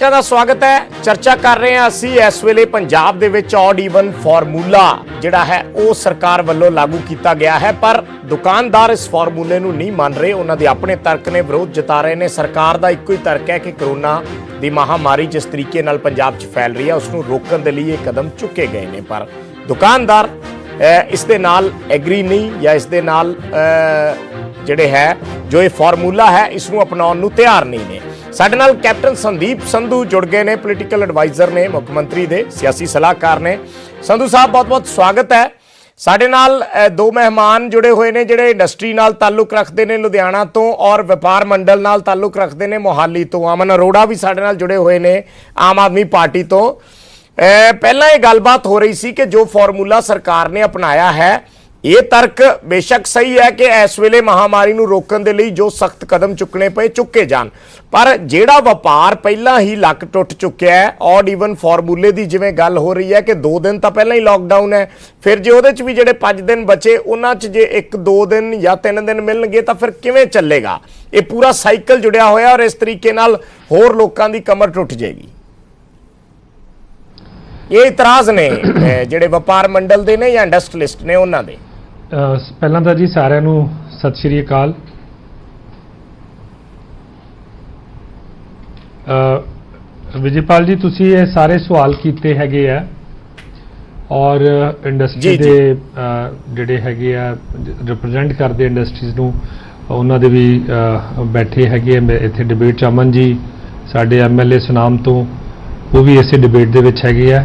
दर्शकों का स्वागत है। चर्चा कर रहे हैं असी इस वेले पंजाब दे विच ऑड ईवन फार्मूला जिहड़ा है वो सरकार वालों लागू किया गया है, पर दुकानदार इस फार्मूले नूं नहीं मान रहे। उन्हां दे अपने तर्क ने विरोध जता रहे हैं। सरकार का इक्को ही तर्क है कि कोरोना की महामारी जिस तरीके नाल पंजाब च फैल रही है उसनूं रोकण दे लई ये कदम चुके गए हैं, पर दुकानदार इस दे नाल एग्री नहीं या इस दे नाल जिहड़े है जो ये फार्मूला है इसनूं अपनाउण नूं तैयार नहीं ने। साडे नाल कैप्टन संदीप संधू जुड़ गए ने, पोलीटिकल एडवाइजर ने, मुख्यमंत्री दे सियासी सलाहकार ने। संधू साहब बहुत बहुत स्वागत है। साडे नाल दो मेहमान जुड़े हुए ने जिहड़े इंडस्ट्री नाल ताल्लुक रखते हैं लुधियाना तो और व्यापार मंडल नाल ताल्लुक रखते हैं मोहाली तो। अमन अरोड़ा भी साडे नाल जुड़े हुए ने आम आदमी पार्टी तो। पहला ये गलबात हो रही सी कि जो फार्मूला सरकार ने अपनाया है ये तर्क बेशक सही है कि इस वेले महामारी नूं रोकण दे लई जो सख्त कदम चुकने पे चुके जान, पर जिहड़ा व्यापार पहला ही लक टुट चुक्या है ऑड ईवन फार्मूले की जिवें गल हो रही है कि 2 दिन तो पहला ही लॉकडाउन है, फिर जे उहदे च भी जिहड़े 5 दिन बचे उन्हां च जे 1-2 दिन या 3 दिन मिलणगे तो फिर किवें चलेगा? ये पूरा साइकिल जुड़िया होया और इस तरीके नाल होर लोकां दी कमर टुट जाएगी। ये इतराज ने जिहड़े व्यापार मंडल दे ने या इंडस्ट्रीलिस्ट ने उन्हां दे। ਪਹਿਲਾਂ ਤਾਂ ਜੀ ਸਾਰਿਆਂ ਨੂੰ ਸਤਿ ਸ਼੍ਰੀ ਅਕਾਲ। ਵਿਜੇਪਾਲ ਜੀ ਤੁਸੀਂ ਇਹ ਸਾਰੇ ਸਵਾਲ ਕੀਤੇ ਹੈਗੇ ਆ ਔਰ ਇੰਡਸਟਰੀ ਦੇ ਜਿਹੜੇ ਹੈਗੇ ਆ ਰਿਪਰੈਜ਼ੈਂਟ ਕਰਦੇ ਇੰਡਸਟਰੀਜ਼ ਨੂੰ ਉਹਨਾਂ ਦੇ ਵੀ ਬੈਠੇ ਹੈਗੇ ਇੱਥੇ ਡਿਬੇਟ ਚ। ਅਮਨ ਜੀ ਸਾਡੇ ਐਮਐਲਏ ਸੁਨਾਮ ਤੋਂ ਉਹ ਵੀ ਇਸੇ ਡਿਬੇਟ ਦੇ ਵਿੱਚ ਹੈਗੇ ਆ।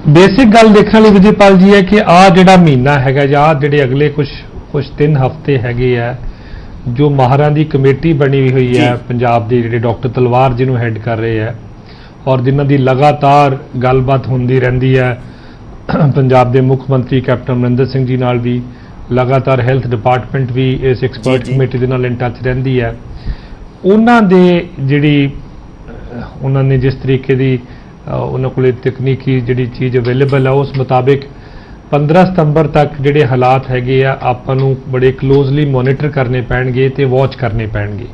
बेसिक गल देखने वाली विजयपाल जी है कि आ जिहड़ा महीना है या जिहड़े अगले कुछ 3 हफ्ते हैगे है जो माहरां दी कमेटी बनी हुई है पंजाब दी जिहड़े डॉक्टर तलवार जिन्हों हैड कर रहे हैं और जिन्हां दी लगातार गलबात होंदी रहिंदी है पंजाब दे मुख मंत्री कैप्टन अमरिंदर सिंह जी नाल भी लगातार हैल्थ डिपार्टमेंट भी इस एक्सपर्ट कमेटी दे नाल इन टच रहिंदी है। उन्हां दे जिहड़ी उन्हां ने जिस तरीके दी उन्होंने को तकनीकी जी चीज़ अवेलेबल है उस मुताबिक 15 सितंबर तक जोड़े हालात हैगे आपां बड़े क्लोजली मोनीटर करने पैणगे ते वॉच करने पैणगे।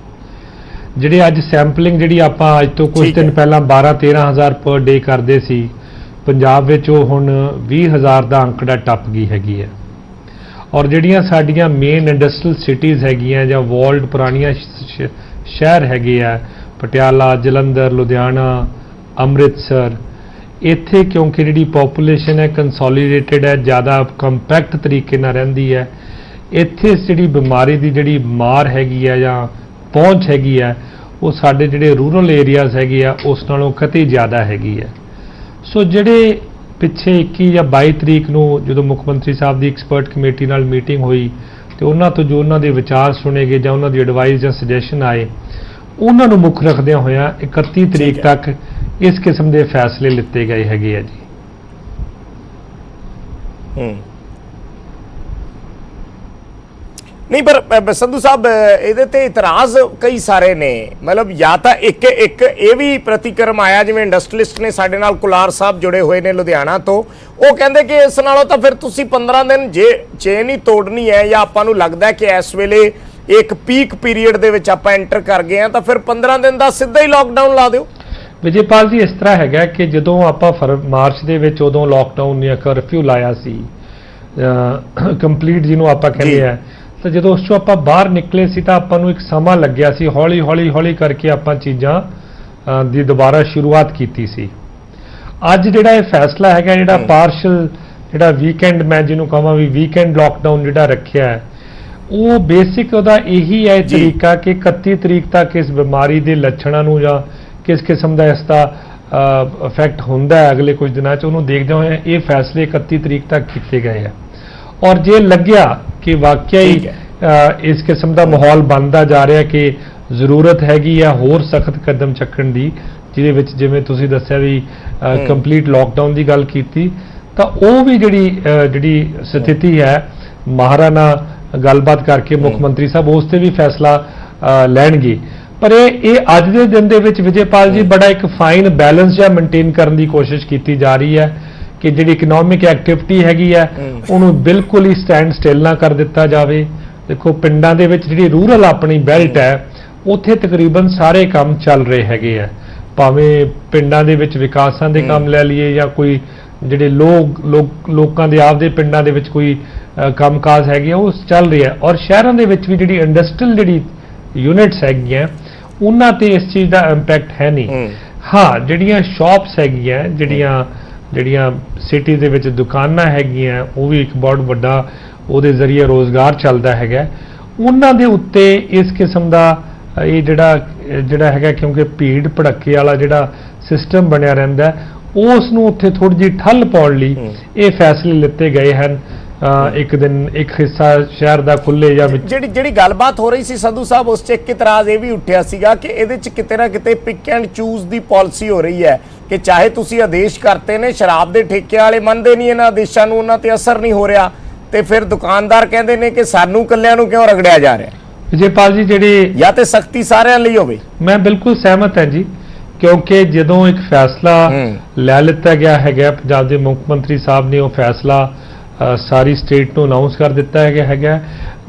जिहड़े अज सैंपलिंग जी आपां अज तो कुछ दिन पहला 12-13 हज़ार पर डे करते सी पंजाब विच ओह हुण 20 हज़ार का अंकड़ा टप गई हैगी है। और जिहड़ियां साडीआं मेन इंडस्ट्रीयल सिटीज़ हैगियां जां वर्ल्ड पुरानियां शहर हैगे आ पटियाला, जलंधर, लुधियाना, अमृतसर, इत्थे क्योंकि जी पॉपूलेशन है कंसोलीडेटेड है, ज़्यादा कंपैक्ट तरीके नाल रहिंदी है, इत्थे जी बीमारी की जी मार हैगी है या पहुँच हैगी है वो साडे जिहड़े रूरल एरियाज़ हैगे आ उस नालों कतई ज़्यादा हैगी है। सो जिहड़े पिछे 21 या 22 तरीक नूं जदों मुख मंत्री साहब की एक्सपर्ट कमेटी नाल मीटिंग हुई तो उन्हां तो जो उन्हां दे विचार सुने गए जां उन्हां दी एडवाइस जां सजैशन आए उन्हां नूं मुख रखदे होया 31 तरीक तक इस किस्म के फैसले लिते गए हैगे जी। नहीं पर संधू साहब इहदे ते इतराज कई सारे ने, मतलब या तो एक ये भी प्रतिक्रम आया जिवें इंडस्ट्रीलिस्ट ने साडे नाल कुलार साहब जुड़े हुए ने लुधियाना तो वो कहंदे कि इस नालों तो फिर तुसीं 15 दिन जे चेन ही तोड़नी है या आपां नूं लगदा है कि इस वेले एक पीक पीरीयड दे विच आपां एंटर कर गए हैं तो फिर 15 दिन का सीधा ही लॉकडाउन ला दिओ। विजयपाल जी इस तरह है कि जो आप मार्च के उदों लॉकडाउन या करफ्यू लाया सी कंप्लीट जिन्हों आप कहते हैं तो जो उस आप बाहर निकले सी तो आपको एक समा लग्या सी हौली हौली हौली करके आप चीज़ां दी दोबारा शुरुआत की सी। अज जिहड़ा ये फैसला है जिहड़ा पार्शल जिहड़ा वीकेंड मैं जिन्हों कहां भी वीकेंड लॉकडाउन जिहड़ा रखिया है वो बेसिक उहदा यही है तरीका कि 31 तरीक तक इस बीमारी के लक्षणों नूं जां किस किस्म का इसका इफैक्ट होंदा है अगले कुछ दिनों उन्होंने देखते हुए ये फैसले 31 तरीक तक किए गए हैं। और जे लग्या कि वाकई इस किस्म का माहौल बनता जा रहा है कि जरूरत हैगी है होर सख्त कदम चक्कण दी जिहदे जिवें तुसीं दस्सिया भी कंप्लीट लॉकडाउन की गल कीती तो वह भी जिहड़ी स्थिति है माहरां नाल गलबात करके मुख मंत्री साहब उस ते भी फैसला लैणगे। पर ये अज के दिन के विजयपाल जी बड़ा एक फाइन बैलेंस जहा मेनटेन करने की कोशिश की जा रही है कि जी इकनॉमिक एक्टिविटी हैगी है उन्होंने बिल्कुल ही स्टैंड स्टिल ना कर दिता जाए। देखो पिंडां दे विच जिहड़ी रूरल अपनी बैल्ट है ਉੱਥੇ ਤਕਰੀਬਨ ਸਾਰੇ ਕੰਮ ਚੱਲ ਰਹੇ ਹੈਗੇ ਆ, ਭਾਵੇਂ ਪਿੰਡਾਂ ਦੇ ਵਿੱਚ ਵਿਕਾਸਾਂ ਦੇ ਕੰਮ ਲੈ ਲਈਏ ਜਾਂ ਕੋਈ ਜਿਹੜੇ ਲੋਕਾਂ ਦੇ ਆਪਦੇ ਪਿੰਡਾਂ ਦੇ ਵਿੱਚ ਕੋਈ ਕੰਮਕਾਜ ਹੈਗੇ ਉਹ ਚੱਲ ਰਿਹਾ, ਔਰ ਸ਼ਹਿਰਾਂ ਦੇ ਵਿੱਚ ਵੀ ਜਿਹੜੀ ਇੰਡਸਟਰੀਅਲ ਜਿਹੜੀ ਯੂਨਿਟਸ ਹੈਗੀਆਂ ਉਹਨਾਂ ਤੇ ਇਸ ਚੀਜ਼ ਦਾ ਇੰਪੈਕਟ ਹੈ ਨਹੀਂ। ਹਾਂ, ਜਿਹੜੀਆਂ ਸ਼ਾਪਸ ਹੈਗੀਆਂ, ਜਿਹੜੀਆਂ ਸਿਟੀ ਦੇ ਵਿੱਚ ਦੁਕਾਨਾਂ ਹੈਗੀਆਂ, ਉਹ ਵੀ ਇੱਕ ਬਹੁਤ ਵੱਡਾ ਉਹਦੇ ਜ਼ਰੀਏ ਰੋਜ਼ਗਾਰ ਚੱਲਦਾ ਹੈਗਾ, ਉਹਨਾਂ ਦੇ ਉੱਤੇ ਇਸ ਕਿਸਮ ਦਾ ਇਹ ਜਿਹੜਾ ਹੈਗਾ, ਕਿਉਂਕਿ ਭੀੜ ਭੜੱਕੇ ਵਾਲਾ ਜਿਹੜਾ ਸਿਸਟਮ ਬਣਿਆ ਰਹਿੰਦਾ, ਉਸ ਨੂੰ ਉੱਥੇ ਥੋੜੀ ਜਿਹੀ ਠੱਲ ਪਾਉਣ ਲਈ ਇਹ ਫੈਸਲੇ ਲਿੱਤੇ ਗਏ ਹਨ। ਇੱਕ ਦਿਨ ਇੱਕ ਹਿੱਸਾ ਸ਼ਹਿਰ ਦਾ ਖੁੱਲੇ ਜਾਂ ਜਿਹੜੀ ਗੱਲਬਾਤ ਹੋ ਰਹੀ ਸੀ ਸੰਧੂ ਸਾਹਿਬ, ਉਸ 'ਚ ਇੱਕ ਇਤਰਾਜ਼ ਇਹ ਵੀ ਉੱਠਿਆ ਸੀਗਾ ਕਿ ਇਹਦੇ 'ਚ ਕਿਤੇ ਨਾ ਕਿਤੇ pick and choose the policy ਹੋ ਰਹੀ ਹੈ ਕਿ ਚਾਹੇ ਤੁਸੀਂ ਆਦੇਸ਼ ਕਰਤੇ ਨੇ, ਸ਼ਰਾਬ ਦੇ ਠੇਕੇ ਵਾਲੇ ਮੰਨਦੇ ਨਹੀਂ ਇਹਨਾਂ ਆਦੇਸ਼ਾਂ ਨੂੰ, ਉਹਨਾਂ ਤੇ ਅਸਰ ਨਹੀਂ ਹੋ ਰਿਹਾ, ਤੇ ਫਿਰ ਦੁਕਾਨਦਾਰ ਕਹਿੰਦੇ ਨੇ ਕਿ ਸਾਨੂੰ ਇਕੱਲਿਆਂ ਨੂੰ ਕਿਉਂ ਰਗੜਿਆ ਜਾ ਰਿਹਾ। ਵਿਜੇਪਾਲ ਜੀ, ਜਿਹੜੀ ਜਾਂ ਤੇ ਸਖਤੀ ਸਾਰਿਆਂ ਲਈ ਹੋਵੇ। ਮੈਂ ਬਿਲਕੁਲ ਸਹਿਮਤ ਹਾਂ ਜੀ, ਕਿਉਂਕਿ ਜਦੋਂ ਇੱਕ ਫੈਸਲਾ ਲੈ ਲਿੱਤਾ ਗਿਆ ਹੈਗਾ, ਪੰਜਾਬ ਦੇ ਮੁੱਖ ਮੰਤਰੀ ਸਾਹਿਬ ਨੇ ਉਹ ਫੈਸਲਾ ਸਾਰੀ ਸਟੇਟ ਨੂੰ ਅਨਾਉਂਸ ਕਰ ਦਿੱਤਾ ਹੈਗਾ,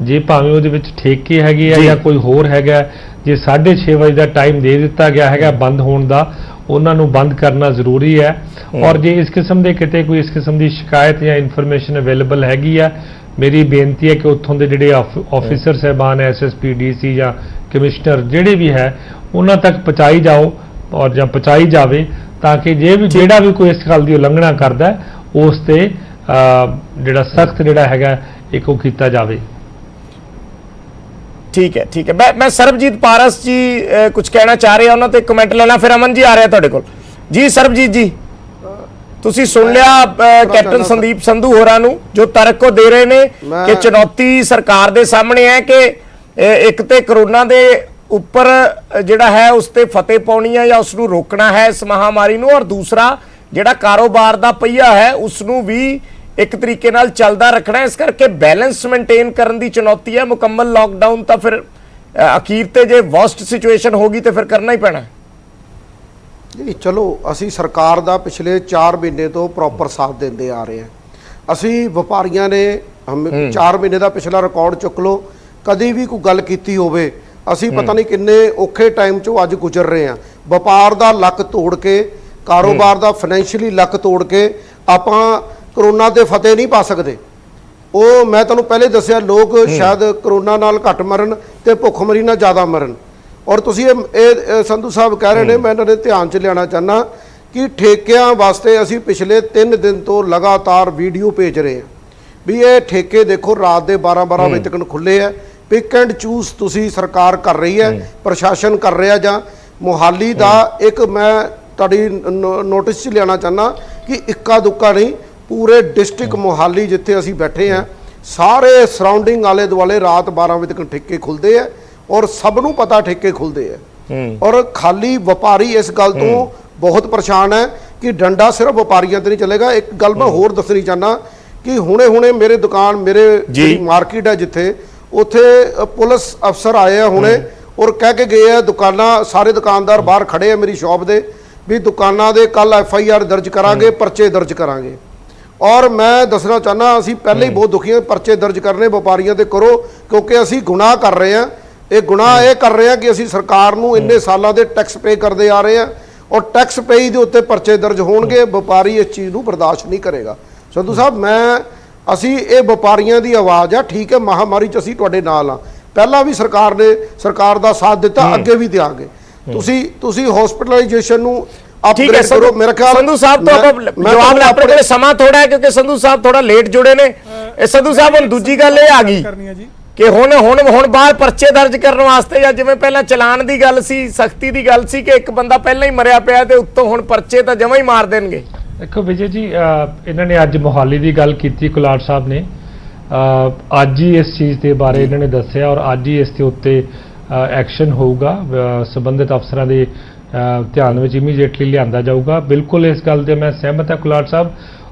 ਜੇ ਭਾਵੇਂ ਉਹਦੇ ਵਿੱਚ ਠੇਕੇ ਹੈਗੇ ਆ ਜਾਂ ਕੋਈ ਹੋਰ ਹੈਗਾ, ਜੇ 6:30 ਵਜੇ ਦਾ ਟਾਈਮ ਦੇ ਦਿੱਤਾ ਗਿਆ ਹੈਗਾ ਬੰਦ ਹੋਣ ਦਾ, ਉਹਨਾਂ ਨੂੰ ਬੰਦ ਕਰਨਾ ਜ਼ਰੂਰੀ ਹੈ। ਔਰ ਜੇ ਇਸ ਕਿਸਮ ਦੇ ਕਿਤੇ ਕੋਈ ਇਸ ਕਿਸਮ ਦੀ ਸ਼ਿਕਾਇਤ ਜਾਂ ਇਨਫੋਰਮੇਸ਼ਨ ਅਵੇਲੇਬਲ ਹੈਗੀ ਆ, ਮੇਰੀ ਬੇਨਤੀ ਹੈ ਕਿ ਉੱਥੋਂ ਦੇ ਜਿਹੜੇ ਆਫੀਸਰ ਸਾਹਿਬਾਨ, SSP, DC ਜਾਂ ਕਮਿਸ਼ਨਰ ਜਿਹੜੇ ਵੀ ਹੈ, ਉਹਨਾਂ ਤੱਕ ਪਹੁੰਚਾਈ ਜਾਓ ਔਰ ਜਾਂ ਪਹੁੰਚਾਈ ਜਾਵੇ, ਤਾਂ ਕਿ ਜਿਹੜਾ ਵੀ ਕੋਈ ਇਸ ਗੱਲ ਦੀ ਉਲੰਘਣਾ ਕਰਦਾ ਉਸ ਤੇ ਜਿਹੜਾ ਸਖਤ ਜਿਹੜਾ ਹੈਗਾ ਇੱਕ ਉਹ ਕੀਤਾ ਜਾਵੇ। ਠੀਕ ਹੈ। ਮੈਂ ਸਰਬਜੀਤ ਪਾਰਸ ਜੀ ਕੁਝ ਕਹਿਣਾ ਚਾਹ ਰਹੇ ਆ, ਉਹਨਾਂ ਤੇ ਕਮੈਂਟ ਲੈਣਾ, ਫਿਰ ਅਮਨ ਜੀ ਆ ਰਿਹਾ ਤੁਹਾਡੇ ਕੋਲ। ਜੀ ਸਰਬਜੀਤ ਜੀ, ਤੁਸੀਂ ਸੁਣ ਲਿਆ ਕੈਪਟਨ ਸੰਦੀਪ ਸੰਧੂ ਹੋਰਾਂ ਨੂੰ ਜੋ ਤਰਕ ਦੇ ਰਹੇ ਨੇ ਕਿ ਚੁਣੌਤੀ ਸਰਕਾਰ ਦੇ ਸਾਹਮਣੇ ਹੈ ਕਿ ਇੱਕ ਤੇ ਕਰੋਨਾ ਦੇ ਉੱਪਰ ਜਿਹੜਾ ਹੈ ਉਸ ਤੇ ਫਤਿਹ ਪਾਉਣੀ ਹੈ ਜਾਂ ਉਸ ਨੂੰ ਰੋਕਣਾ ਹੈ ਇਸ ਮਹਾਮਾਰੀ ਨੂੰ, ਔਰ ਦੂਸਰਾ ਜਿਹੜਾ ਕਾਰੋਬਾਰ ਦਾ ਪਹੀਆ ਹੈ ਉਸ ਨੂੰ ਵੀ ਇੱਕ ਤਰੀਕੇ ਨਾਲ ਚੱਲਦਾ ਰੱਖਣਾ, ਇਸ ਕਰਕੇ ਬੈਲੈਂਸ ਮੇਨਟੇਨ ਕਰਨ ਦੀ ਚੁਣੌਤੀ ਹੈ। ਮੁਕੰਮਲ ਲਾਕਡਾਊਨ ਤਾਂ ਫਿਰ ਅਖੀਰ ਤੇ ਜੇ ਵਰਸਟ ਸਿਚੁਏਸ਼ਨ ਹੋਗੀ ਤੇ ਫਿਰ ਕਰਨਾ ਹੀ ਪੈਣਾ ਜੀ। ਚਲੋ, ਅਸੀਂ ਸਰਕਾਰ ਦਾ ਪਿਛਲੇ 4 ਮਹੀਨੇ ਤੋਂ ਪ੍ਰੋਪਰ ਸਾਥ ਦਿੰਦੇ ਆ ਰਹੇ ਹਾਂ। ਅਸੀਂ ਵਪਾਰੀਆਂ ਨੇ 4 ਮਹੀਨੇ ਦਾ ਪਿਛਲਾ ਰਿਕਾਰਡ ਚੁੱਕ ਲਓ, ਕਦੀ ਵੀ ਕੋਈ ਗੱਲ ਕੀਤੀ ਹੋਵੇ, ਅਸੀਂ ਪਤਾ ਨਹੀਂ ਕਿੰਨੇ ਔਖੇ ਟਾਈਮ ਚੋਂ ਅੱਜ ਗੁਜ਼ਰ ਰਹੇ ਹਾਂ। ਵਪਾਰ ਦਾ ਲੱਕ ਤੋੜ ਕੇ, ਕਾਰੋਬਾਰ ਦਾ ਫਾਈਨੈਂਸ਼ੀਅਲੀ ਲੱਕ ਤੋੜ ਕੇ ਆਪਾਂ ਕਰੋਨਾ ਤੇ ਫਤਿਹ ਨਹੀਂ ਪਾ ਸਕਦੇ। ਉਹ ਮੈਂ ਤੁਹਾਨੂੰ ਪਹਿਲੇ ਦੱਸਿਆ, ਲੋਕ ਸ਼ਾਇਦ ਕਰੋਨਾ ਨਾਲ ਘੱਟ ਮਰਨ ਤੇ ਭੁੱਖਮਰੀ ਨਾਲ ਜ਼ਿਆਦਾ ਮਰਨ। ਔਰ ਤੁਸੀਂ ਇਹ ਸੰਧੂ ਸਾਹਿਬ ਕਹਿ ਰਹੇ ਨੇ, ਮੈਂ ਇਹਨਾਂ ਦੇ ਧਿਆਨ 'ਚ ਲਿਆਉਣਾ ਚਾਹੁੰਦਾ ਕਿ ਠੇਕਿਆਂ ਵਾਸਤੇ ਅਸੀਂ ਪਿਛਲੇ 3 ਦਿਨ ਤੋਂ ਲਗਾਤਾਰ ਵੀਡੀਓ ਭੇਜ ਰਹੇ ਹਾਂ ਵੀ ਇਹ ਠੇਕੇ ਦੇਖੋ ਰਾਤ ਦੇ 12 ਵਜੇ ਤੱਕ ਖੁੱਲੇ ਆ। ਪਿਕ ਐਂਡ ਚੂਜ਼ ਤੁਸੀਂ ਸਰਕਾਰ ਕਰ ਰਹੀ ਹੈ, ਪ੍ਰਸ਼ਾਸਨ ਕਰ ਰਿਹਾ। ਜਾਂ ਮੁਹਾਲੀ ਦਾ ਇੱਕ ਮੈਂ ਤੁਹਾਡੀ ਨੋਟਿਸ 'ਚ ਲਿਆਉਣਾ ਚਾਹੁੰਦਾ ਕਿ ਇੱਕਾ ਦੁੱਕਾ ਨਹੀਂ, ਪੂਰੇ ਡਿਸਟ੍ਰਿਕਟ ਮੁਹਾਲੀ ਜਿੱਥੇ ਅਸੀਂ ਬੈਠੇ ਹਾਂ, ਸਾਰੇ ਸਰਾਊਂਡਿੰਗ ਆਲੇ ਦੁਆਲੇ ਰਾਤ 12 ਵਜੇ ਤੱਕ ਠੇਕੇ ਖੁੱਲਦੇ ਆ, ਔਰ ਸਭ ਨੂੰ ਪਤਾ ਠੇਕੇ ਖੁੱਲਦੇ ਆ। ਔਰ ਖਾਲੀ ਵਪਾਰੀ ਇਸ ਗੱਲ ਤੋਂ ਬਹੁਤ ਪਰੇਸ਼ਾਨ ਹੈ ਕਿ ਡੰਡਾ ਸਿਰਫ ਵਪਾਰੀਆਂ ਤੇ ਨਹੀਂ ਚੱਲੇਗਾ। ਇੱਕ ਗੱਲ ਮੈਂ ਹੋਰ ਦੱਸਣੀ ਚਾਹੁੰਦਾ ਕਿ ਹੁਣੇ ਮੇਰੇ ਦੁਕਾਨ, ਮੇਰੇ ਜਿਹੜੀ ਮਾਰਕੀਟ ਹੈ ਜਿੱਥੇ, ਉੱਥੇ ਪੁਲਿਸ ਅਫਸਰ ਆਏ ਆ ਹੁਣੇ, ਔਰ ਕਹਿ ਕੇ ਗਏ ਆ ਦੁਕਾਨਾਂ, ਸਾਰੇ ਦੁਕਾਨਦਾਰ ਬਾਹਰ ਖੜੇ ਆ ਮੇਰੀ ਸ਼ਾਪ ਦੇ, ਵੀ ਦੁਕਾਨਾਂ ਦੇ ਕੱਲ FIR ਦਰਜ ਕਰਾਂਗੇ, ਪਰਚੇ ਦਰਜ ਕਰਾਂਗੇ। ਔਰ ਮੈਂ ਦੱਸਣਾ ਚਾਹੁੰਦਾ, ਅਸੀਂ ਪਹਿਲੇ ਹੀ ਬਹੁਤ ਦੁਖੀ ਹਾਂ। ਪਰਚੇ ਦਰਜ ਕਰਨੇ ਵਪਾਰੀਆਂ ਤੇ ਕਰੋ, ਕਿਉਂਕਿ ਅਸੀਂ ਗੁਨਾਹ ਕਰ ਰਹੇ ਹਾਂ। ਇਹ ਗੁਨਾਹ ਇਹ ਕਰ ਰਹੇ ਹਾਂ ਕਿ ਅਸੀਂ ਸਰਕਾਰ ਨੂੰ ਇੰਨੇ ਸਾਲਾਂ ਦੇ ਟੈਕਸ ਪੇ ਕਰਦੇ ਆ ਰਹੇ ਹਾਂ, ਔਰ ਟੈਕਸ ਪੇਈ ਦੇ ਉੱਤੇ ਪਰਚੇ ਦਰਜ ਹੋਣਗੇ। ਵਪਾਰੀ ਇਸ ਚੀਜ਼ ਨੂੰ ਬਰਦਾਸ਼ਤ ਨਹੀਂ ਕਰੇਗਾ। ਸੰਧੂ ਸਾਹਿਬ, ਅਸੀਂ ਇਹ ਵਪਾਰੀਆਂ ਦੀ ਆਵਾਜ਼ ਆ। ਠੀਕ ਹੈ, ਮਹਾਮਾਰੀ 'ਚ ਅਸੀਂ ਤੁਹਾਡੇ ਨਾਲ ਆ, ਪਹਿਲਾਂ ਵੀ ਸਰਕਾਰ ਦਾ ਸਾਥ ਦਿੱਤਾ, ਅੱਗੇ ਵੀ ਦਿਆਂਗੇ। ਤੁਸੀਂ ਹਸਪੀਟਲਾਈਜੇਸ਼ਨ ਨੂੰ ਅਪਗ੍ਰੇਡ ਕਰੋ। ਮੇਰਾ ਖਿਆਲ ਸੰਧੂ ਸਾਹਿਬ ਤੋਂ ਜਵਾਬ ਆਪਣੇ ਕੋਲ ਸਮਾਂ ਥੋੜਾ ਹੈ, ਕਿਉਂਕਿ ਸੰਧੂ ਸਾਹਿਬ ਥੋੜਾ ਲੇਟ ਜੁੜੇ ਨੇ। ਇਹ ਸੰਧੂ ਸਾਹਿਬ, ਹੁਣ ਦੂਜੀ ਗੱਲ ਇਹ ਆ ਗਈ ਕਿ ਹੁਣ ਬਾਅਦ ਪਰਚੇ ਦਰਜ ਕਰਨ ਵਾਸਤੇ, ਜਾਂ ਜਿਵੇਂ ਪਹਿਲਾਂ ਚਲਾਨ ਦੀ ਗੱਲ ਸੀ, ਸਖਤੀ ਦੀ ਗੱਲ ਸੀ ਕਿ ਇੱਕ ਬੰਦਾ ਪਹਿਲਾਂ ਹੀ ਮਰਿਆ ਪਿਆ ਤੇ ਉੱਤੋਂ ਹੁਣ ਪਰਚੇ ਤਾਂ ਜਮਾਂ ਹੀ ਮਾਰ ਦੇਣਗੇ। ਦੇਖੋ ਵਿਜੇ ਜੀ, ਇਹਨਾਂ ਨੇ ਅੱਜ ਮੋਹਾਲੀ ਦੀ ਗੱਲ ਕੀਤੀ, ਕੁਲਾੜ ਸਾਹਿਬ ਨੇ ਅੱਜ ਹੀ ਇਸ ਚੀਜ਼ ਦੇ ਬਾਰੇ ਇਹਨਾਂ ਨੇ ਦੱਸਿਆ, ਔਰ ਅੱਜ ਹੀ ਇਸ ਦੇ ਉੱਤੇ ਐਕਸ਼ਨ ਹੋਊਗਾ, ਸੰਬੰਧਿਤ ਅਫਸਰਾਂ ਦੇ ਧਿਆਨ ਵਿੱਚ ਇਮੀਡੀਏਟਲੀ ਲਿਆਂਦਾ ਜਾਊਗਾ। ਬਿਲਕੁਲ ਇਸ ਗੱਲ ਤੇ ਮੈਂ ਸਹਿਮਤ ਹਾਂ ਕੁਲਾੜ ਸਾਹਿਬ।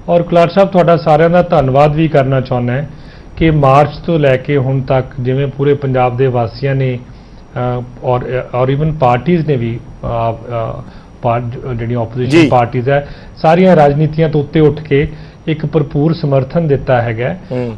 ਔਰ ਕੁਲਾੜ ਸਾਹਿਬ, ਤੁਹਾਡਾ ਸਾਰਿਆਂ ਦਾ ਧੰਨਵਾਦ ਵੀ ਕਰਨਾ ਚਾਹੁੰਦਾ ਹੈ ਕਿ ਮਾਰਚ ਤੋਂ ਲੈ ਕੇ ਹੁਣ ਤੱਕ ਜਿਵੇਂ ਪੂਰੇ ਪੰਜਾਬ ਦੇ ਵਾਸੀਆਂ ਨੇ ਔਰ ਇਵਨ ਪਾਰਟੀਆਂ ਨੇ ਵੀ, ਜਿਹੜੀਆਂ ਆਪੋਜੀਸ਼ਨ ਪਾਰਟੀਆਂ ਹੈ, ਸਾਰੀਆਂ ਰਾਜਨੀਤੀਆਂ ਤੋਂ ਉੱਤੇ ਉੱਠ ਕੇ ਇੱਕ ਭਰਪੂਰ ਸਮਰਥਨ ਦਿੱਤਾ ਹੈਗਾ।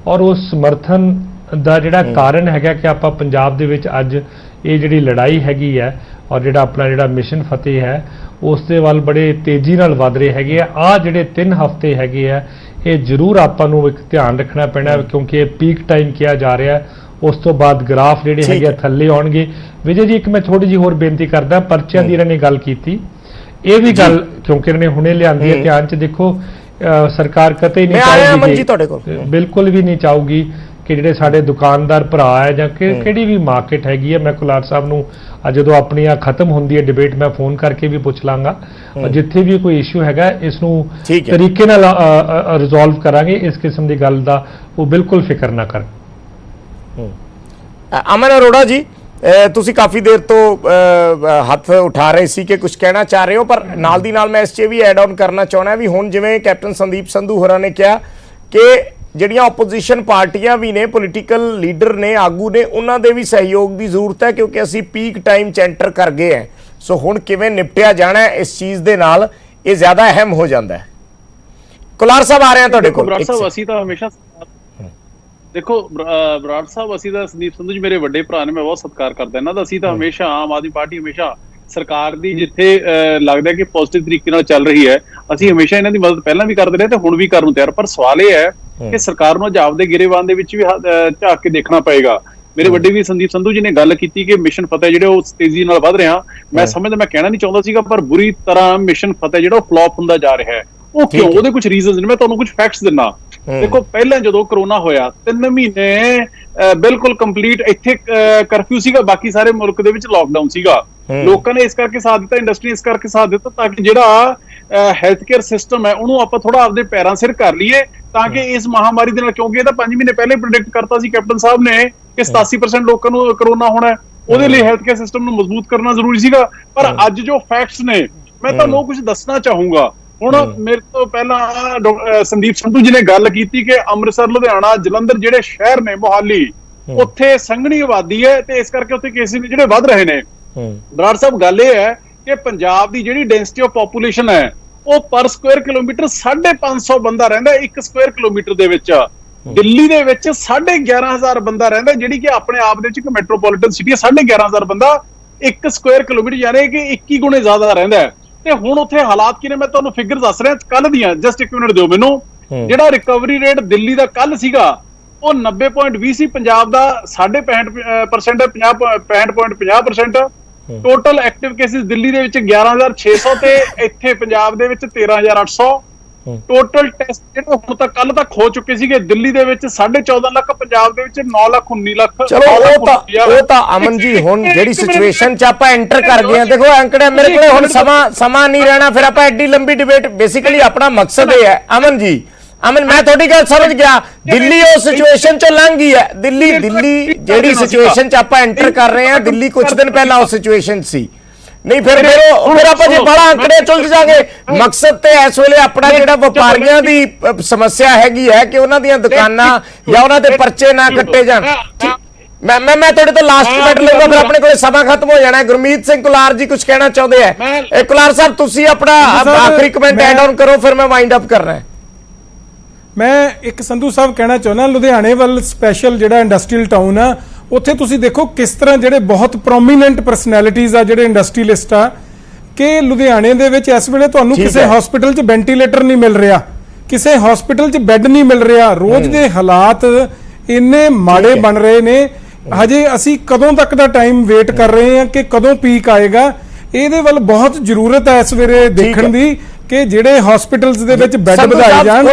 ਔਰ ਉਸ ਸਮਰਥਨ ਦਾ ਜਿਹੜਾ ਕਾਰਨ ਹੈਗਾ ਕਿ ਆਪਾਂ ਪੰਜਾਬ ਦੇ ਵਿੱਚ ਅੱਜ ਇਹ ਜਿਹੜੀ ਲੜਾਈ ਹੈਗੀ ਹੈ ਔਰ ਜਿਹੜਾ ਆਪਣਾ ਜਿਹੜਾ ਮਿਸ਼ਨ ਫਤਿਹ ਹੈ ਉਸ ਦੇ ਵੱਲ ਬੜੇ ਤੇਜ਼ੀ ਨਾਲ ਵਧ ਰਹੇ ਹੈਗੇ ਆ ਜਿਹੜੇ 3 ਹਫ਼ਤੇ ਹੈਗੇ ਆ ਇਹ ਜ਼ਰੂਰ ਆਪਾਂ ਨੂੰ ਇੱਕ ਧਿਆਨ ਰੱਖਣਾ ਪੈਣਾ ਕਿਉਂਕਿ ਇਹ ਪੀਕ ਟਾਈਮ ਕਿਹਾ ਜਾ ਰਿਹਾ ਉਸ ਤੋਂ ਬਾਅਦ ਗ੍ਰਾਫ ਜਿਹੜੇ ਹੈਗੇ ਥੱਲੇ ਆਉਣਗੇ। ਵਿਜੇ ਜੀ ਇੱਕ ਮੈਂ ਥੋੜੀ ਜਿਹੀ ਹੋਰ ਬੇਨਤੀ ਕਰਦਾ ਪਰਚਿਆਂ ਦੀ ਇਹਨਾਂ ਨੇ ਗੱਲ ਕੀਤੀ ਇਹ ਵੀ ਗੱਲ ਕਿਉਂਕਿ ਇਹਨਾਂ ਨੇ ਹੁਣੇ ਲਿਆਂਦੀ ਹੈ ਧਿਆਨ 'ਚ ਦੇਖੋ ਸਰਕਾਰ ਕਦੇ ਨਹੀਂ ਚਾਹੂਗੀ ਬਿਲਕੁਲ ਵੀ ਨਹੀਂ ਚਾਹੂਗੀ ਕਿ ਜਿਹੜੇ ਸਾਡੇ ਦੁਕਾਨਦਾਰ ਭਰਾ ਹੈ ਜਾਂ ਕਿਹੜੀ ਵੀ ਮਾਰਕੀਟ ਹੈਗੀ ਹੈ। ਮੈਂ ਕੁਲਾਰ ਸਾਹਿਬ ਨੂੰ ਜਦੋਂ ਆਪਣੀ ਆ ਖਤਮ ਹੁੰਦੀ ਹੈ ਡਿਬੇਟ ਮੈਂ ਫੋਨ ਕਰਕੇ ਵੀ ਪੁੱਛ ਲਾਂਗਾ ਜਿੱਥੇ ਵੀ ਕੋਈ ਇਸ਼ੂ ਹੈਗਾ ਇਸ ਨੂੰ ਤਰੀਕੇ ਨਾਲ ਰਿਜ਼ੋਲਵ ਕਰਾਂਗੇ ਇਸ ਕਿਸਮ ਦੀ ਗੱਲ ਦਾ ਉਹ ਬਿਲਕੁਲ ਫਿਕਰ ਨਾ ਕਰਨ। ਅਮਨ ਅਰੋੜਾ ਜੀ ਤੁਸੀਂ ਕਾਫੀ ਦੇਰ ਤੋਂ ਹੱਥ ਉਠਾ ਰਹੇ ਸੀ ਕਿ ਕੁਝ ਕਹਿਣਾ ਚਾਹ ਰਹੇ ਹੋ ਪਰ ਨਾਲ ਦੀ ਨਾਲ ਮੈਂ ਇਸ 'ਚ ਵੀ ਐਡ ਆਨ ਕਰਨਾ ਚਾਹੁੰਦਾ ਵੀ ਹੁਣ ਜਿਵੇਂ ਕੈਪਟਨ ਸੰਦੀਪ ਸੰਧੂ ਹੋਰਾਂ ਨੇ ਕਿਹਾ ਕਿ ਜਿਹੜੀਆਂ ਆਪੋਜੀਸ਼ਨ ਪਾਰਟੀਆਂ ਵੀ ਨੇ ਪੋਲੀਟੀਕਲ ਲੀਡਰ ਨੇ ਆਗੂ ਨੇ ਉਹਨਾਂ ਦੇ ਵੀ ਸਹਿਯੋਗ ਦੀ ਜ਼ਰੂਰਤ ਹੈ ਕਿਉਂਕਿ ਅਸੀਂ ਪੀਕ ਟਾਈਮ 'ਚ ਐਂਟਰ ਕਰ ਗਏ ਹਾਂ। ਸੋ ਹੁਣ ਕਿਵੇਂ ਨਿਪਟਿਆ ਜਾਣਾ ਇਸ ਚੀਜ਼ ਦੇ ਨਾਲ ਇਹ ਜ਼ਿਆਦਾ ਅਹਿਮ ਹੋ ਜਾਂਦਾ ਹੈ। ਕੁਲਾਰ ਸਾਹਿਬ ਆ ਰਹੇ ਆ ਤੁਹਾਡੇ ਕੋਲ। ਬਰਾੜ ਸਾਹਿਬ ਅਸੀਂ ਤਾਂ ਹਮੇਸ਼ਾ ਦੇਖੋ ਬਰਾੜ ਸਾਹਿਬ ਅਸੀਂ ਤਾਂ ਸੰਦੀਪ ਸੰਧੂ ਜੀ ਮੇਰੇ ਵੱਡੇ ਭਰਾ ਨੇ ਮੈਂ ਬਹੁਤ ਸਤਿਕਾਰ ਕਰਦਾ ਇਹਨਾਂ ਦਾ। ਅਸੀਂ ਤਾਂ ਹਮੇਸ਼ਾ ਆਮ ਆਦਮੀ ਪਾਰਟੀ ਹਮੇਸ਼ਾ ਸਰਕਾਰ ਦੀ ਜਿੱਥੇ ਲੱਗਦਾ ਕਿ ਪੋਜ਼ਿਟਿਵ ਤਰੀਕੇ ਨਾਲ ਚੱਲ ਰਹੀ ਹੈ ਅਸੀਂ ਹਮੇਸ਼ਾ ਇਹਨਾਂ ਦੀ ਮਦਦ ਪਹਿਲਾਂ ਵੀ ਕਰਦੇ ਰਹੇ ਤੇ ਹੁਣ ਵੀ ਕਰਨ ਨੂੰ ਤਿਆਰ। ਪਰ ਸਵਾਲ ਇਹ ਹੈ ਕਿ ਸਰਕਾਰ ਨੂੰ ਜਾਬ ਦੇ ਗਿਰੇਬਾਨ ਦੇ ਵਿੱਚ ਵੀ ਝਾਕ ਕੇ ਦੇਖਣਾ ਪਏਗਾ। ਮੇਰੇ ਵੱਡੇ ਵੀ ਸੰਦੀਪ ਸੰਧੂ ਜੀ ਨੇ ਗੱਲ ਕੀਤੀ ਕਿ ਮਿਸ਼ਨ ਫਤਿਹ ਜਿਹੜੇ ਉਹ ਤੇਜ਼ੀ ਨਾਲ ਵੱਧ ਰਿਹਾ ਮੈਂ ਸਮਝਦਾ ਮੈਂ ਕਹਿਣਾ ਨਹੀਂ ਚਾਹੁੰਦਾ ਸੀਗਾ ਪਰ ਬੁਰੀ ਤਰ੍ਹਾਂ ਮਿਸ਼ਨ ਫਤਿਹ ਜਿਹੜਾ ਉਹ ਫਲॉप ਹੁੰਦਾ ਜਾ ਰਿਹਾ ਹੈ। ਉਹ ਕਿਉਂ ਉਹਦੇ ਕੁਝ ਰੀਜ਼ਨਸ ਨੇ ਮੈਂ ਤੁਹਾਨੂੰ ਕੁਝ ਫੈਕਟਸ ਦਿੰਨਾ। ਦੇਖੋ ਪਹਿਲਾਂ ਜਦੋਂ ਕਰੋਨਾ ਹੋਇਆ 3 ਮਹੀਨੇ ਬਿਲਕੁਲ ਕੰਪਲੀਟ ਇੱਥੇ ਕਰਫਿਊ ਸੀਗਾ ਬਾਕੀ ਸਾਰੇ ਮੁਲਕ ਦੇ ਵਿੱਚ ਲਾਕਡਾਊਨ ਸੀਗਾ। ਲੋਕਾਂ ਨੇ ਇਸ ਕਰਕੇ ਸਾਥ ਦਿੱਤਾ ਇੰਡਸਟਰੀ ਇਸ ਕਰਕੇ ਸਾਥ ਦਿੱਤਾ ਤਾਂ ਕਿ ਜਿਹੜਾ ਹੈਲਥ ਕੇਅਰ ਸਿਸਟਮ ਹੈ ਉਹਨੂੰ ਆਪਾਂ ਥੋੜਾ ਆਪਦੇ ਪੈਰਾਂ ਸਿਰ ਕਰ ਲਈਏ ਤਾਂ ਕਿ ਇਸ ਮਹਾਮਾਰੀ ਦੇ ਨਾਲ ਕਿਉਂਕਿ ਇਹ ਤਾਂ 5 ਮਹੀਨੇ ਪਹਿਲੇ ਪ੍ਰੈਡਿਕਟ ਕਰਤਾ ਸੀ ਕੈਪਟਨ ਸਾਹਿਬ ਨੇ ਕਿ 87% ਲੋਕਾਂ ਨੂੰ ਕਰੋਨਾ ਹੋਣਾ ਉਹਦੇ ਲਈ ਹੈਲਥ ਕੇਅਰ ਸਿਸਟਮ ਨੂੰ ਮਜ਼ਬੂਤ ਕਰਨਾ ਜ਼ਰੂਰੀ ਸੀਗਾ। ਪਰ ਅੱਜ ਜੋ ਫੈਕਟਸ ਨੇ ਮੈਂ ਤੁਹਾਨੂੰ ਉਹ ਕੁਝ ਦੱਸਣਾ ਚਾਹੂੰਗਾ। ਹੁਣ ਮੇਰੇ ਤੋਂ ਪਹਿਲਾਂ ਸੰਦੀਪ ਸੰਧੂ ਜੀ ਨੇ ਗੱਲ ਕੀਤੀ ਕਿ ਅੰਮ੍ਰਿਤਸਰ ਲੁਧਿਆਣਾ ਜਲੰਧਰ ਜਿਹੜੇ ਸ਼ਹਿਰ ਨੇ ਮੁਹਾਲੀ ਉੱਥੇ ਸੰਘਣੀ ਆਬਾਦੀ ਹੈ ਤੇ ਇਸ ਕਰਕੇ ਉੱਥੇ ਕੇਸਿਸ ਨੇ ਜਿਹੜੇ ਵੱਧ ਰਹੇ ਨੇ। ਬਰਾੜ ਸਾਹਿਬ ਗੱਲ ਇਹ ਹੈ ਕਿ ਪੰਜਾਬ ਦੀ ਜਿਹੜੀ ਡੈਂਸਿਟੀ ਆਫ ਪੋਪੂਲੇਸ਼ਨ ਹੈ ਉਹ ਪਰ ਸਕੁਆਇਰ ਕਿਲੋਮੀਟਰ 550 ਬੰਦਾ ਰਹਿੰਦਾ 1 ਸਕੁਆਇਰ ਕਿਲੋਮੀਟਰ ਦੇ ਵਿੱਚ। ਦਿੱਲੀ ਦੇ ਵਿੱਚ 11,500 ਬੰਦਾ ਰਹਿੰਦਾ ਜਿਹੜੀ ਕਿ ਆਪਣੇ ਆਪ ਦੇ ਵਿੱਚ ਇੱਕ ਮੈਟਰੋਪੋਲੀਟਨ ਸਿਟੀ ਹੈ। 11,500 ਬੰਦਾ 1 ਸਕੁਆਇਰ ਕਿਲੋਮੀਟਰ ਯਾਨੀ ਕਿ 21 ਗੁਣੇ ਜ਼ਿਆਦਾ ਰਹਿੰਦਾ ਹੈ। ਤੇ ਹੁਣ ਉੱਥੇ ਹਾਲਾਤ ਕੀ ਨੇ ਮੈਂ ਤੁਹਾਨੂੰ ਫਿਗਰ ਦੱਸ ਰਿਹਾ ਕੱਲ ਦੀਆਂ ਜਸਟ 1 ਮਿੰਟ ਦਿਓ ਮੈਨੂੰ। ਜਿਹੜਾ ਰਿਕਵਰੀ ਰੇਟ ਦਿੱਲੀ ਦਾ ਕੱਲ ਸੀਗਾ ਉਹ 90.20 ਸੀ ਪੰਜਾਬ ਦਾ 65% ਹੈ 65.50%। ਟੋਟਲ ਐਕਟਿਵ ਕੇਸਿਸ ਦਿੱਲੀ ਦੇ ਵਿੱਚ 11,600 ਤੇ ਇੱਥੇ ਪੰਜਾਬ ਦੇ ਵਿੱਚ 13,800। ਟੋਟਲ ਟੈਸਟ ਜਿਹੜੇ ਹੁਣ ਤੱਕ ਕੱਲ ਤੱਕ ਹੋ ਚੁੱਕੇ ਸੀਗੇ ਦਿੱਲੀ ਦੇ ਵਿੱਚ 14.5 ਲੱਖ ਪੰਜਾਬ ਦੇ ਵਿੱਚ 9 ਲੱਖ 19 ਲੱਖ। ਚਲੋ ਉਹ ਤਾਂ ਅਮਨ ਜੀ ਹੁਣ ਜਿਹੜੀ ਸਿਚੁਏਸ਼ਨ 'ਚ ਆਪਾਂ ਐਂਟਰ ਕਰ ਗਏ ਆ ਦੇਖੋ ਅੰਕੜੇ ਮੇਰੇ ਕੋਲ ਹੁਣ ਸਮਾਂ ਨਹੀਂ ਰਹਿਣਾ ਫਿਰ ਆਪਾਂ ਐਡੀ ਲੰਬੀ ਡਿਬੇਟ ਬੇਸਿਕਲੀ ਆਪਣਾ ਮਕਸਦ ਇਹ ਹੈ। ਅਮਨ ਮੈਂ ਤੁਹਾਡੀ ਗੱਲ ਸਮਝ ਗਿਆ ਦਿੱਲੀ ਉਹ ਸਿਚੁਏਸ਼ਨ 'ਚੋਂ ਲੰਘ ਗਈ ਹੈ। ਦਿੱਲੀ ਜਿਹੜੀ ਸਿਚੁਏਸ਼ਨ 'ਚ ਆਪਾਂ ਐਂਟਰ ਕਰ ਰਹੇ ਆ ਦਿੱਲੀ ਕੁਝ ਦਿਨ ਪਹਿਲਾਂ ਉਹ ਸਿਚੁਏਸ਼ਨ ਸੀ ਨਹੀਂ ਫਿਰ ਆਪਾਂ ਜੇ ਬੜਾ ਅੰਕੜੇ ਚੁਲਝ ਜਾਗੇ। ਮਕਸਦ ਤੇ ਇਸ ਵੇਲੇ ਆਪਣਾ ਜਿਹੜਾ ਵਪਾਰੀਆਂ ਦੀ ਸਮੱਸਿਆ ਹੈਗੀ ਹੈ ਕਿ ਉਹਨਾਂ ਦੀਆਂ ਦੁਕਾਨਾਂ ਜਾਂ ਉਹਨਾਂ ਦੇ ਪਰਚੇ ਨਾ ਕੱਟੇ ਜਾਣ। ਮੈਂ ਤੁਹਾਡੇ ਤੋਂ ਲਾਸਟ ਕਮੈਂਟ ਲਊਂਗਾ ਫਿਰ ਆਪਣੇ ਕੋਲੇ ਸਮਾਂ ਖਤਮ ਹੋ ਜਾਣਾ ਹੈ। ਗੁਰਮੀਤ ਸਿੰਘ ਕੁਲਾਰ ਜੀ ਕੁਝ ਕਹਿਣਾ ਚਾਹੁੰਦੇ ਆ। ਕੁਲਾਰ ਸਾਹਿਬ ਤੁਸੀਂ ਆਪਣਾ ਆਖਰੀ ਕਮੈਂਟ ਐਡ ਆਨ ਕਰੋ ਫਿਰ ਮੈਂ ਵਾਈਂਡ ਅਪ ਕਰਨਾ ਹੈ। ਮੈਂ ਇੱਕ ਸੰਧੂ ਸਾਹਿਬ ਕਹਿਣਾ ਚਾਹੁੰਦਾ ਲੁਧਿਆਣੇ ਵੱਲ ਸਪੈਸ਼ਲ ਜਿਹੜਾ ਇੰਡਸਟਰੀਅਲ ਟਾਊਨ ਆ ਉੱਥੇ ਤੁਸੀਂ ਦੇਖੋ ਕਿਸ ਤਰ੍ਹਾਂ ਜਿਹੜੇ ਬਹੁਤ ਪ੍ਰੋਮੀਨੈਂਟ ਪਰਸਨੈਲਿਟੀਜ਼ ਆ ਜਿਹੜੇ ਇੰਡਸਟਰੀਅਲਿਸਟ ਆ ਕਿ ਲੁਧਿਆਣੇ ਦੇ ਵਿੱਚ ਇਸ ਵੇਲੇ ਤੁਹਾਨੂੰ ਕਿਸੇ ਹਸਪੀਟਲ 'ਚ ਵੈਂਟੀਲੇਟਰ ਨਹੀਂ ਮਿਲ ਰਿਹਾ ਕਿਸੇ ਹਸਪੀਟਲ 'ਚ ਬੈੱਡ ਨਹੀਂ ਮਿਲ ਰਿਹਾ। ਰੋਜ਼ ਦੇ ਹਾਲਾਤ ਇੰਨੇ ਮਾੜੇ ਬਣ ਰਹੇ ਨੇ ਹਜੇ ਅਸੀਂ ਕਦੋਂ ਤੱਕ ਦਾ ਟਾਈਮ ਵੇਟ ਕਰ ਰਹੇ ਹਾਂ ਕਿ ਕਦੋਂ ਪੀਕ ਆਏਗਾ। ਇਹਦੇ ਵੱਲ ਬਹੁਤ ਜ਼ਰੂਰਤ ਹੈ ਇਸ ਵੇਲੇ ਦੇਖਣ ਦੀ ਕਿ ਜਿਹੜੇ ਹਸਪੀਟਲਸ ਦੇ ਵਿੱਚ ਬੈੱਡ ਵਧਾਏ ਜਾਣ।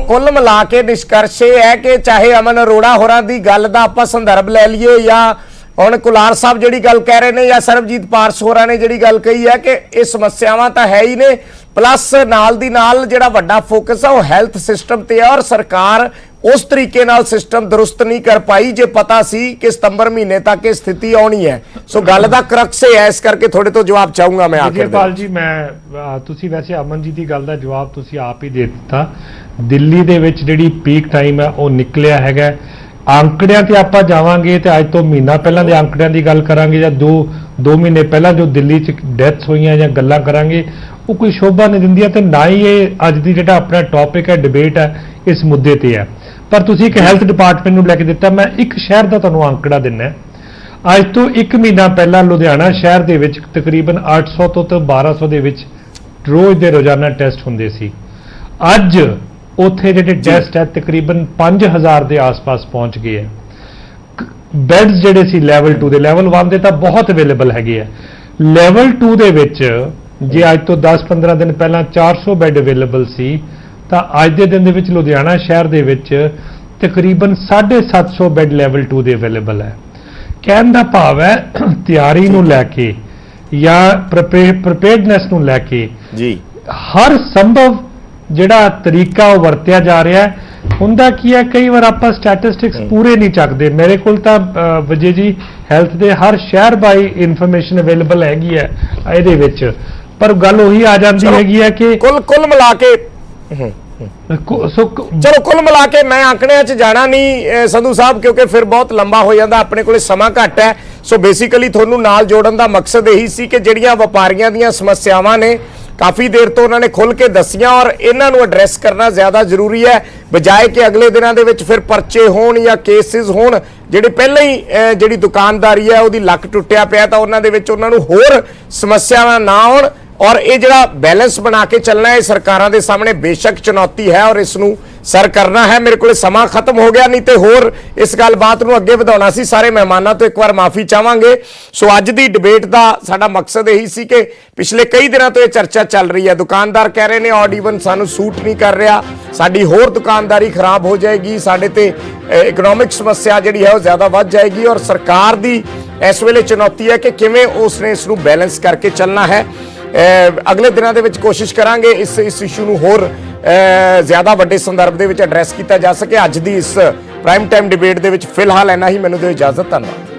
ਕੁੱਲ ਮਿਲਾ ਕੇ ਨਿਸ਼ਕਰਸ਼ ਇਹ ਹੈ ਕਿ ਚਾਹੇ ਅਮਨ ਅਰੋੜਾ ਹੋਰਾਂ ਦੀ ਗੱਲ ਦਾ ਆਪਾਂ ਸੰਦਰਭ ਲੈ ਲਈਏ ਜਾਂ ਹੁਣ ਕੁਲਾਰ ਸਾਹਿਬ ਜਿਹੜੀ ਗੱਲ ਕਹਿ ਰਹੇ ਨੇ ਜਾਂ ਸਰਬਜੀਤ ਪਾਰਸ ਹੋਰਾਂ ਨੇ ਜਿਹੜੀ ਗੱਲ ਕਹੀ ਹੈ ਕਿ ਇਹ ਸਮੱਸਿਆਵਾਂ ਤਾਂ ਹੈ ਹੀ ਨੇ ਪਲੱਸ ਨਾਲ ਦੀ ਨਾਲ ਜਿਹੜਾ ਵੱਡਾ ਫੋਕਸ ਆ ਉਹ ਹੈਲਥ ਸਿਸਟਮ ਤੇ ਆ ਔਰ ਸਰਕਾਰ ਉਸ ਤਰੀਕੇ ਨਾਲ ਸਿਸਟਮ ਦਰੁਸਤ ਨਹੀਂ ਕਰ ਪਾਈ ਜੇ ਪਤਾ ਸੀ ਕਿ ਸਤੰਬਰ ਮਹੀਨੇ ਤੱਕ ਇਹ ਸਥਿਤੀ ਆਉਣੀ ਹੈ। ਸੋ ਗੱਲ ਦਾ ਕਰਕਸ ਹੈ ਇਸ ਕਰਕੇ ਤੁਹਾਡੇ ਤੋਂ ਜਵਾਬ ਚਾਹੂੰਗਾ ਮੈਂ ਆਖਿਰ ਜੇਪਾਲ ਜੀ ਮੈਂ ਤੁਸੀਂ ਵੈਸੇ ਅਮਨ ਜੀ ਦੀ ਗੱਲ ਦਾ ਜਵਾਬ ਤੁਸੀਂ ਆਪ ਹੀ ਦੇ ਦਿੱਤਾ। ਦਿੱਲੀ ਦੇ ਵਿੱਚ ਜਿਹੜੀ ਪੀਕ ਟਾਈਮ ਹੈ ਉਹ ਨਿਕਲਿਆ ਹੈਗਾ। ਅੰਕੜਿਆਂ ਤੇ ਆਪਾਂ ਜਾਵਾਂਗੇ ਤੇ ਅੱਜ ਤੋਂ ਮਹੀਨਾ ਪਹਿਲਾਂ ਦੇ ਅੰਕੜਿਆਂ ਦੀ ਗੱਲ ਕਰਾਂਗੇ ਜਾਂ 2 ਮਹੀਨੇ ਪਹਿਲਾਂ ਜੋ ਦਿੱਲੀ 'ਚ ਡੈਥਸ ਹੋਈਆਂ ਜਾਂ ਗੱਲਾਂ ਕਰਾਂਗੇ ਉਹ ਕੋਈ ਸ਼ੋਭਾ ਨਹੀਂ ਦਿੰਦੀਆਂ ਤੇ ਨਾ ਹੀ ਇਹ ਅੱਜ ਦੀ ਜਿਹੜਾ ਆਪਣਾ ਟੌਪਿਕ ਹੈ ਡਿਬੇਟ ਹੈ ਇਸ ਮੁੱਦੇ ਤੇ ਹੈ। ਪਰ ਤੁਸੀਂ ਇੱਕ ਹੈਲਥ ਡਿਪਾਰਟਮੈਂਟ ਨੂੰ ਲੈ ਕੇ ਦਿੱਤਾ। ਮੈਂ ਇੱਕ ਸ਼ਹਿਰ ਦਾ ਤੁਹਾਨੂੰ ਅੰਕੜਾ ਦਿੰਨਾ ਅੱਜ ਤੋਂ 1 ਮਹੀਨਾ ਪਹਿਲਾਂ ਲੁਧਿਆਣਾ ਸ਼ਹਿਰ ਦੇ ਵਿੱਚ ਤਕਰੀਬਨ 800 ਤੋਂ 1200 ਦੇ ਵਿੱਚ ਰੋਜ਼ ਦੇ ਰੋਜ਼ਾਨਾ ਟੈਸਟ ਹੁੰਦੇ ਸੀ। ਅੱਜ ਉੱਥੇ ਜਿਹੜੇ ਟੈਸਟ ਹੈ ਤਕਰੀਬਨ 5000 ਦੇ ਆਸ-ਪਾਸ ਪਹੁੰਚ ਗਏ ਹੈ। ਬੈਡਸ ਜਿਹੜੇ ਸੀ ਲੈਵਲ 2 ਦੇ, ਲੈਵਲ 1 ਦੇ ਤਾਂ ਬਹੁਤ ਅਵੇਲੇਬਲ ਹੈਗੇ ਆ। ਲੈਵਲ 2 ਦੇ ਵਿੱਚ ਜੇ ਅੱਜ ਤੋਂ 10-15 ਦਿਨ ਪਹਿਲਾਂ 400 ਬੈੱਡ ਅਵੇਲੇਬਲ ਸੀ, ਤਾਂ ਅੱਜ ਦੇ ਦਿਨ ਦੇ ਵਿੱਚ ਲੁਧਿਆਣਾ ਸ਼ਹਿਰ ਦੇ ਵਿੱਚ ਤਕਰੀਬਨ 750 ਬੈੱਡ ਲੈਵਲ 2 ਦੇ ਅਵੇਲੇਬਲ ਹੈ। ਕਹਿਣ ਦਾ ਭਾਵ ਹੈ ਤਿਆਰੀ ਨੂੰ ਲੈ ਕੇ ਜਾਂ ਪ੍ਰੀਪੇਅਰਡਨੈਸ ਨੂੰ ਲੈ ਕੇ ਜੀ ਹਰ ਸੰਭਵ ਜਿਹੜਾ ਤਰੀਕਾ ਉਹ ਵਰਤਿਆ ਜਾ ਰਿਹਾ ਹੈ। ਹੁੰਦਾ ਕੀ ਹੈ, ਕਈ ਵਾਰ ਆਪਾਂ ਸਟੈਟਿਸਟਿਕਸ ਪੂਰੇ ਨਹੀਂ ਚੱਕਦੇ। ਮੇਰੇ ਕੋਲ ਤਾਂ ਵਿਜੇ ਜੀ ਹੈਲਥ ਦੇ ਹਰ ਸ਼ਹਿਰ ਬਾਈ ਇਨਫੋਰਮੇਸ਼ਨ ਅਵੇਲੇਬਲ ਹੈਗੀ ਹੈ ਇਹਦੇ ਵਿੱਚ, ਪਰ ਗੱਲ ਉਹੀ ਆ ਜਾਂਦੀ ਹੈਗੀ ਹੈ ਕਿ ਕੁੱਲ ਮਿਲਾ ਕੇ ਚਲੋ ਕੁੱਲ ਮਿਲਾ ਕੇ ਮੈਂ ਆંકੜਿਆਂ 'ਚ ਜਾਣਾ ਨਹੀਂ ਸੰਧੂ ਸਾਹਿਬ, ਕਿਉਂਕਿ ਫਿਰ ਬਹੁਤ ਲੰਬਾ ਹੋ ਜਾਂਦਾ, ਆਪਣੇ ਕੋਲੇ ਸਮਾਂ ਘੱਟ ਹੈ। ਸੋ ਬੇਸਿਕਲੀ ਤੁਹਾਨੂੰ ਨਾਲ ਜੋੜਨ ਦਾ ਮਕਸਦ ਇਹੀ ਸੀ ਕਿ ਜਿਹੜੀਆਂ ਵਪਾਰੀਆਂ ਦੀਆਂ ਸਮੱਸਿਆਵਾਂ ਨੇ ਕਾਫੀ ਦੇਰ ਤੋਂ ਉਹਨਾਂ ਨੇ ਖੁੱਲ ਕੇ ਦੱਸੀਆਂ, ਔਰ ਇਹਨਾਂ ਨੂੰ ਐਡਰੈਸ ਕਰਨਾ ਜ਼ਿਆਦਾ ਜ਼ਰੂਰੀ ਹੈ, ਬਜਾਏ ਕਿ ਅਗਲੇ ਦਿਨਾਂ ਦੇ ਵਿੱਚ ਫਿਰ ਪਰਚੇ ਹੋਣ ਜਾਂ ਕੇਸਿਸ ਹੋਣ। ਜਿਹੜੇ ਪਹਿਲਾਂ ਹੀ ਜਿਹੜੀ ਦੁਕਾਨਦਾਰੀ ਹੈ ਉਹਦੀ ਲੱਕ ਟੁੱਟਿਆ ਪਿਆ, ਤਾਂ ਉਹਨਾਂ ਦੇ ਵਿੱਚ ਉਹਨਾਂ ਨੂੰ ਹੋਰ ਸਮੱਸਿਆਵਾਂ ਨਾ ਆਉਣ। ਔਰ ਇਹ ਜਿਹੜਾ ਬੈਲੈਂਸ ਬਣਾ ਕੇ ਚੱਲਣਾ ਹੈ ਸਰਕਾਰਾਂ ਦੇ ਸਾਹਮਣੇ ਬੇਸ਼ੱਕ ਚੁਣੌਤੀ ਹੈ, ਔਰ ਇਸ ਨੂੰ ਸਰ ਕਰਨਾ ਹੈ। ਮੇਰੇ ਕੋਲੇ ਸਮਾਂ ਖਤਮ ਹੋ ਗਿਆ, ਨਹੀਂ ਤੇ ਹੋਰ ਇਸ ਗੱਲਬਾਤ ਨੂੰ ਅੱਗੇ ਵਧਾਉਣਾ ਸੀ। ਸਾਰੇ ਮਹਿਮਾਨਾਂ ਤੋਂ ਇੱਕ ਵਾਰ ਮਾਫੀ ਚਾਹਾਂਗੇ। ਸੋ ਅੱਜ ਦੀ ਡਿਬੇਟ ਦਾ ਸਾਡਾ ਮਕਸਦ ਇਹੀ ਸੀ ਕਿ ਪਿਛਲੇ ਕਈ ਦਿਨਾਂ ਤੋਂ ਇਹ ਚਰਚਾ ਚੱਲ ਰਹੀ ਹੈ। ਦੁਕਾਨਦਾਰ ਕਹਿ ਰਹੇ ਨੇ ਆਡ ਈਵਨ ਸਾਨੂੰ ਸੂਟ ਨਹੀਂ ਕਰ ਰਿਹਾ, ਸਾਡੀ ਹੋਰ ਦੁਕਾਨਦਾਰੀ ਖਰਾਬ ਹੋ ਜਾਏਗੀ, ਸਾਡੇ ਤੇ ਇਕਨੋਮਿਕ ਸਮੱਸਿਆ ਜਿਹੜੀ ਹੈ ਉਹ ਜ਼ਿਆਦਾ ਵੱਧ ਜਾਏਗੀ। ਔਰ ਸਰਕਾਰ ਦੀ ਇਸ ਵੇਲੇ ਚੁਣੌਤੀ ਹੈ ਕਿ ਕਿਵੇਂ ਉਸਨੇ ਇਸ ਨੂੰ ਬੈਲੈਂਸ ਕਰਕੇ ਚੱਲਣਾ ਹੈ। ਅਗਲੇ ਦਿਨਾਂ ਦੇ ਵਿੱਚ ਕੋਸ਼ਿਸ਼ ਕਰਾਂਗੇ ਇਸ ਇਸ਼ੂ ਨੂੰ ਹੋਰ ਜ਼ਿਆਦਾ ਵੱਡੇ ਸੰਦਰਭ ਦੇ ਵਿੱਚ ਐਡਰੈਸ ਕੀਤਾ ਜਾ ਸਕੇ। ਅੱਜ ਦੀ ਇਸ ਪ੍ਰਾਈਮ ਟਾਈਮ ਡਿਬੇਟ ਦੇ ਵਿੱਚ ਫਿਲਹਾਲ ਇੰਨਾ ਹੀ। ਮੈਨੂੰ ਦਿਓ ਇਜਾਜ਼ਤ, ਧੰਨਵਾਦ।